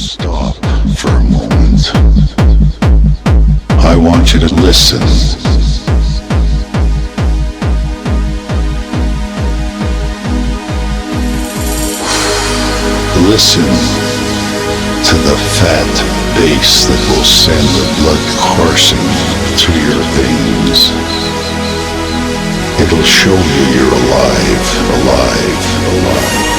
Stop for a moment. I want you to listen. Listen to the fat bass that will send the blood coursing through your veins. It'll show you you're alive, alive, alive.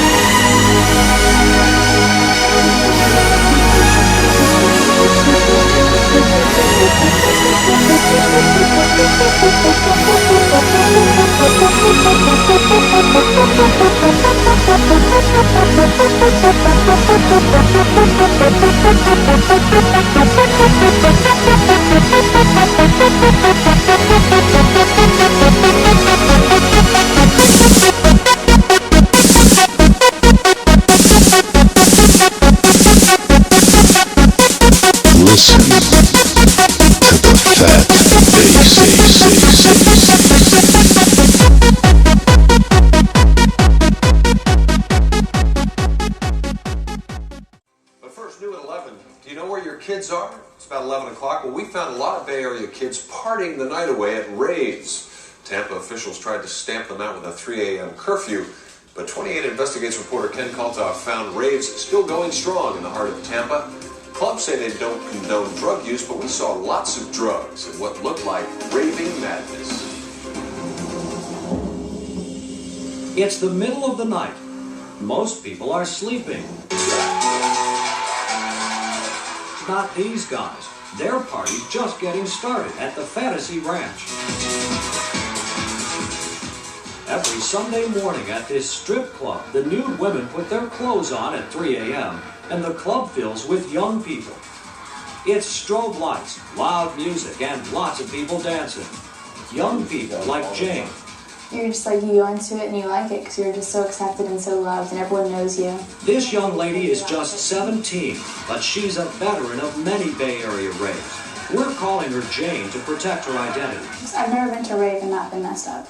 Listen to the fat But first, new at 11. Do you know where your kids are? It's about 11 o'clock. Well, we found a lot of Bay Area kids partying the night away at raves. Tampa officials tried to stamp them out with a 3 a.m. curfew, but 28 Investigates reporter Ken Kaltoff found raves still going strong in the heart of Tampa. Clubs say they don't condone drug use, but we saw lots of drugs and what looked like raving madness. It's the middle of the night. Most people are sleeping. Not these guys. Their party's just getting started at the Fantasy Ranch. Every Sunday morning at this strip club, the nude women put their clothes on at 3 a.m. and the club fills with young people. It's strobe lights, loud music, and lots of people dancing. Young people like Jane. You're just like, you go into it and you like it because you're just so accepted and so loved and everyone knows you. This young lady is just 17, but she's a veteran of many Bay Area raves. We're calling her Jane to protect her identity. I've never been to a rave and not been messed up.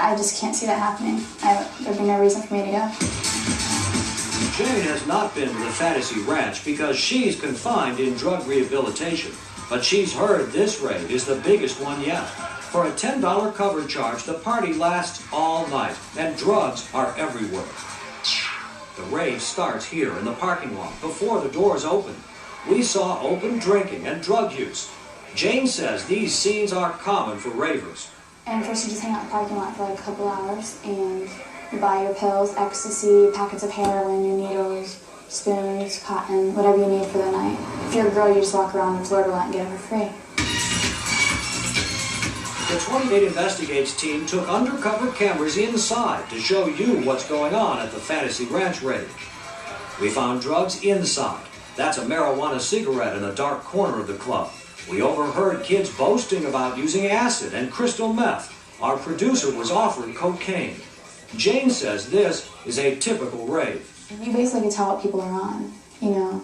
I just can't see that happening. There'd be no reason for me to go. Jane has not been to the Fantasy Ranch because she's confined in drug rehabilitation, but she's heard this rave is the biggest one yet. For a $10 cover charge, the party lasts all night, and drugs are everywhere. The rave starts here in the parking lot before the doors open. We saw open drinking and drug use. Jane says these scenes are common for ravers. And first you just hang out in the parking lot for like a couple hours and you buy your pills, ecstasy, packets of heroin, your needles, spoons, cotton, whatever you need for the night. If you're a girl, you just walk around and flirt a lot and get it for free. The 28 Investigates team took undercover cameras inside to show you what's going on at the Fantasy Ranch rave. We found drugs inside. That's a marijuana cigarette in a dark corner of the club. We overheard kids boasting about using acid and crystal meth. Our producer was offered cocaine. Jane says this is a typical rave. You basically can tell what people are on, you know.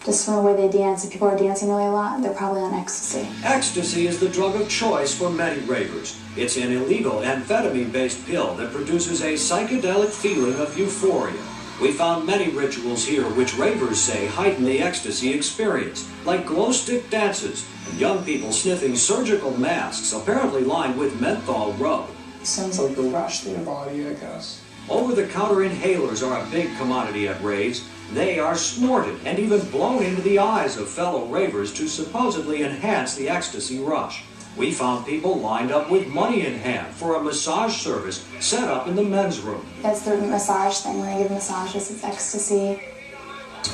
Just from the way they dance. If people are dancing really a lot, they're probably on ecstasy. Ecstasy is the drug of choice for many ravers. It's an illegal amphetamine-based pill that produces a psychedelic feeling of euphoria. We found many rituals here which ravers say heighten the ecstasy experience, like glow-stick dances and young people sniffing surgical masks apparently lined with menthol rub. Sounds like the rush through your body, I guess. Over-the-counter inhalers are a big commodity at raves. They are snorted and even blown into the eyes of fellow ravers to supposedly enhance the ecstasy rush. We found people lined up with money in hand for a massage service set up in the men's room. That's the massage thing. When they give massages, it's ecstasy.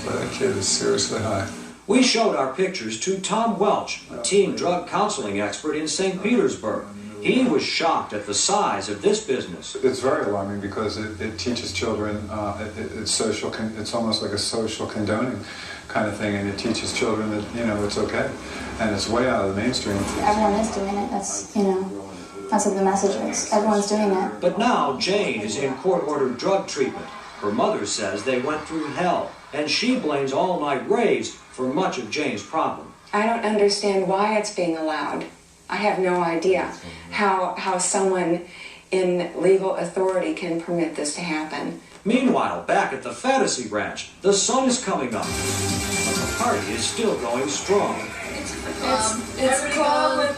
But that kid is seriously high. We showed our pictures to Tom Welch, a teen drug counseling expert in St. Petersburg. He was shocked at the size of this business. It's very alarming because it teaches children, it's almost like a social condoning kind of thing, and it teaches children that, you know, it's okay. And it's way out of the mainstream. Everyone is doing it. That's, you know, that's what the message is. Everyone's doing it. But now Jane is in court-ordered drug treatment. Her mother says they went through hell, and she blames all-night raves for much of Jane's problem. I don't understand why it's being allowed. I have no idea how someone in legal authority can permit this to happen. Meanwhile, back at the Fantasy Ranch, the sun is coming up, but the party is still going strong. It's cold with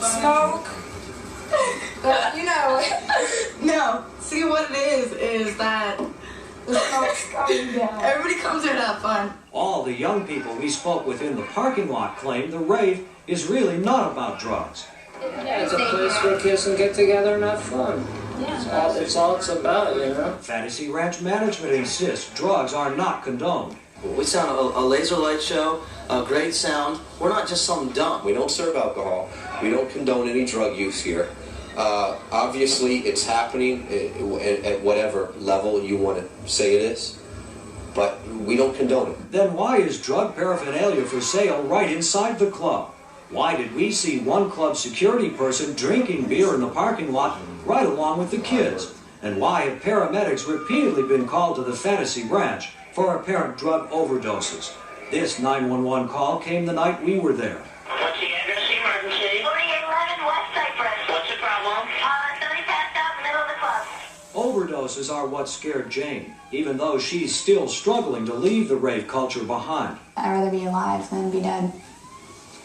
smoke. But, you know, no. See, what it is that the smoke's coming down. Everybody comes here to have fun. All the young people we spoke with in the parking lot claim the rave is really not about drugs. It's a place where kids can get together and have fun. It's all it's about, you know. Fantasy Ranch management insists drugs are not condoned. We sound a laser light show, a great sound. We're not just some dump. We don't serve alcohol. We don't condone any drug use here. Obviously, it's happening at whatever level you want to say it is, but we don't condone it. Then why is drug paraphernalia for sale right inside the club? Why did we see one club security person drinking beer in the parking lot right along with the kids? And why have paramedics repeatedly been called to the Fantasy Ranch for apparent drug overdoses? This 911 call came the night we were there. What's the address, the emergency? 4811 West Cypress. What's the problem? Somebody passed out in the middle of the club. Overdoses are what scared Jane, even though she's still struggling to leave the rave culture behind. I'd rather be alive than be dead.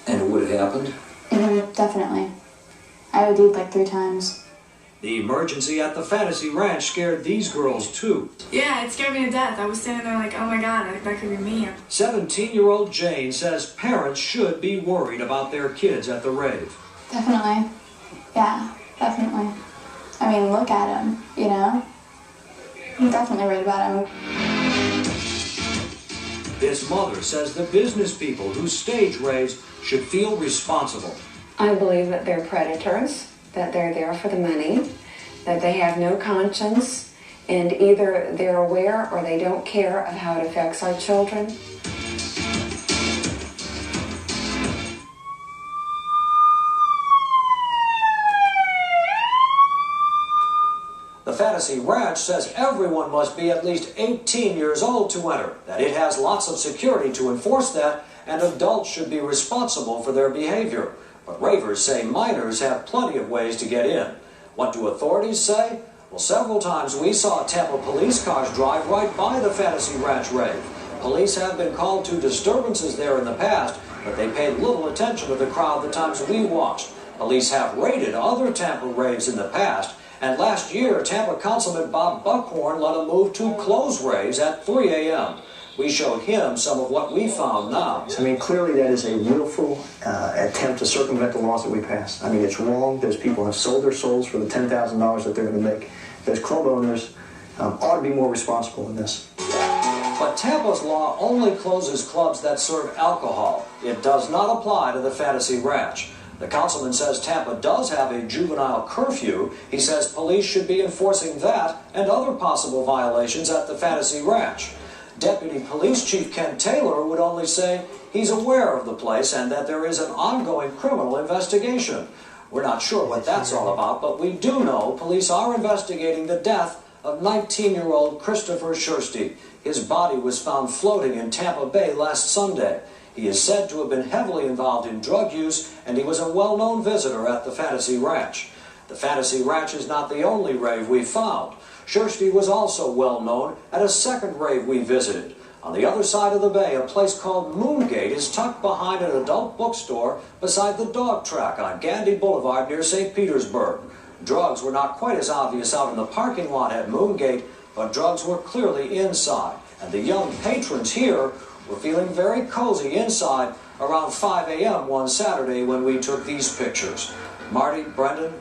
And it would have happened? Definitely. I OD'd like 3 times. The emergency at the Fantasy Ranch scared these girls too. Yeah, it scared me to death. I was standing there like, oh my god, that could be me. 17-year-old Jane says parents should be worried about their kids at the rave. Definitely. Yeah, definitely. I mean, look at him, you know? I'm definitely worried about him. This mother says the business people who stage raves should feel responsible. I believe that they're predators, that they're there for the money, that they have no conscience, and either they're aware or they don't care of how it affects our children. The Fantasy Ranch says everyone must be at least 18 years old to enter, that it has lots of security to enforce that, and adults should be responsible for their behavior. But ravers say minors have plenty of ways to get in. What do authorities say? Well, several times we saw Tampa police cars drive right by the Fantasy Ranch rave. Police have been called to disturbances there in the past, but they paid little attention to the crowd the times we watched. Police have raided other Tampa raves in the past, and last year Tampa Councilman Bob Buckhorn let a move to close raves at 3 a.m. We showed him some of what we found now. I mean, clearly that is a willful attempt to circumvent the laws that we passed. I mean, it's wrong. Those people have sold their souls for the $10,000 that they're going to make. Those club owners ought to be more responsible in this. But Tampa's law only closes clubs that serve alcohol. It does not apply to the Fantasy Ranch. The councilman says Tampa does have a juvenile curfew. He says police should be enforcing that and other possible violations at the Fantasy Ranch. Deputy Police Chief Ken Taylor would only say he's aware of the place and that there is an ongoing criminal investigation. We're not sure what that's all about, but we do know police are investigating the death of 19-year-old Christopher Mirsky. His body was found floating in Tampa Bay last Sunday. He is said to have been heavily involved in drug use, and he was a well-known visitor at the Fantasy Ranch. The Fantasy Ranch is not the only rave we found. Mirsky was also well known at a second rave we visited. On the other side of the bay, a place called Moongate is tucked behind an adult bookstore beside the dog track on Gandhi Boulevard near St. Petersburg. Drugs were not quite as obvious out in the parking lot at Moongate, but drugs were clearly inside. And the young patrons here were feeling very cozy inside around 5 a.m. one Saturday when we took these pictures. Marty, Brendan?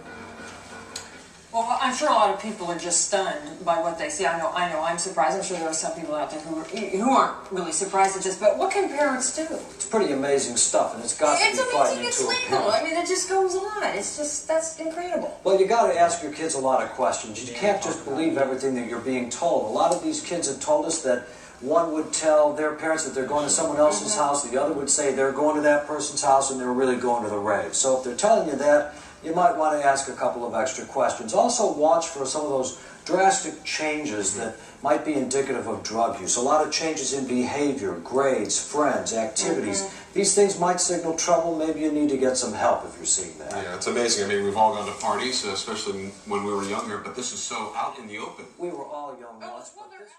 Well, I'm sure a lot of people are just stunned by what they see. I know. I'm surprised. I'm sure there are some people out there who aren't really surprised at this. But what can parents do? It's pretty amazing stuff, and it's got to be frightening It's to a legal. parent. I mean, it just goes on. It's just, that's incredible. Well, you got to ask your kids a lot of questions. You can't just believe everything that you're being told. A lot of these kids have told us that one would tell their parents that they're going to someone else's house. The other would say they're going to that person's house and they're really going to the rave. So if they're telling you that, you might want to ask a couple of extra questions. Also watch for some of those drastic changes that might be indicative of drug use. A lot of changes in behavior, grades, friends, activities. These things might signal trouble. Maybe you need to get some help if you're seeing that. Yeah, it's amazing. I mean, we've all gone to parties, especially when we were younger, but this is so out in the open. We were all young once, but this...